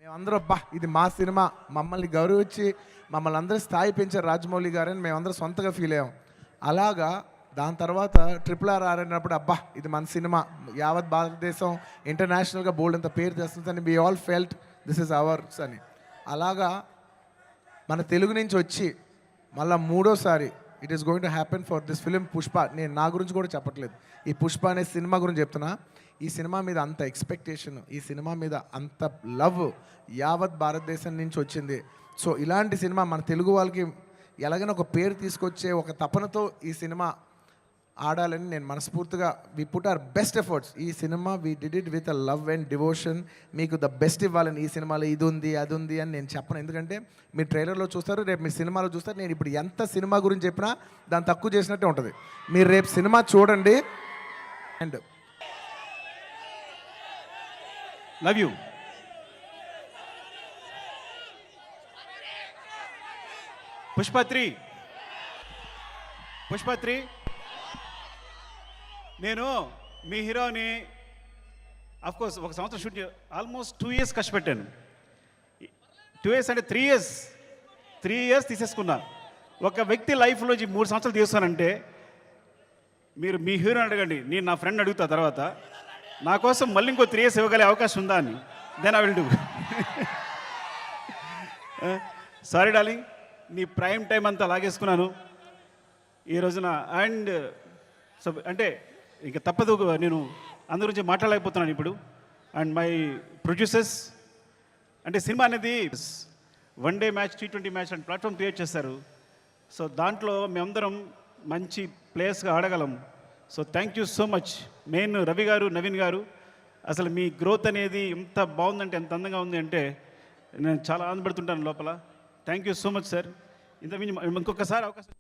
మేమందరం ఇది మా సినిమా, మమ్మల్ని గౌరవించి మమ్మల్ని అందరూ స్థాయి పెంచారు రాజమౌళి గారని మేమందరం సొంతగా ఫీల్ అయ్యాం. అలాగా దాని తర్వాత RRR అన్నప్పుడు ఇది మన సినిమా, యావత్ భారతదేశం ఇంటర్నేషనల్గా బోల్డ్ అంత పేరు తెస్తుందని we all felt this is ours అని. అలాగా మన తెలుగు నుంచి వచ్చి మళ్ళీ మూడోసారి it is going to happen for this film Pushpa. నేను నా గురించి కూడా చెప్పట్లేదు, ఈ పుష్ప అనే సినిమా గురించి చెప్తున్నా. ఈ సినిమా మీద అంత ఎక్స్పెక్టేషన్, ఈ సినిమా మీద అంత లవ్ యావత్ భారతదేశం నుంచి వచ్చింది. సో ఇలాంటి సినిమా మన తెలుగు వాళ్ళకి ఎలాగైనా ఒక పేరు తీసుకొచ్చే ఒక తపనతో ఈ సినిమా ఆడాలని నేను మనస్ఫూర్తిగా we put our best efforts. ఈ cinema we did it with a love and devotion. మీకు ద బెస్ట్ ఇవ్వాలని, ఈ సినిమాలో ఇది ఉంది అది ఉంది అని నేను చెప్పను. ఎందుకంటే మీరు ట్రైలర్లో చూస్తారు, రేపు మీరు సినిమాలో చూస్తారు. నేను ఇప్పుడు ఎంత సినిమా గురించి చెప్పినా దాన్ని తక్కువ చేసినట్టే ఉంటుంది. మీరు రేపు సినిమా చూడండి. And love you. పుష్ప 3 నేను మీ హీరోని అఫ్కోర్స్ ఒక సంవత్సరం షూట్ ఆల్మోస్ట్ 2 years కష్టపెట్టాను. 2 years అంటే 3 years తీసేసుకున్నా. ఒక వ్యక్తి లైఫ్లో 3 సంవత్సరాలు తీస్తానంటే మీరు మీ హీరోని అడగండి, నేను నా ఫ్రెండ్ అడుగుతా తర్వాత నా కోసం మళ్ళీ ఇంకో 3 years ఇవ్వగలే అవకాశం ఉందా అని. Then I will do. Sorry darling, నీ ప్రైమ్ టైం అంతా లాగేసుకున్నాను ఈ రోజున. అండ్ సో అంటే ఇంకా తప్పదు, నేను అందరి గురించి మాట్లాడలేకపోతున్నాను ఇప్పుడు. అండ్ మై ప్రొడ్యూసర్స్ అంటే సినిమా అనేది one day match, T20 match and platform create చేస్తారు. సో దాంట్లో మేమందరం మంచి ప్లేయర్స్గా ఆడగలం. So thank you so much. Main Ravi garu, Naveen గారు, అసలు మీ గ్రోత్ అనేది ఎంత బాగుందంటే, ఎంత అందంగా ఉంది అంటే నేను చాలా ఆనందపడుతుంటాను లోపల. Thank you so much sir. ఇంకొకసారి అవకాశం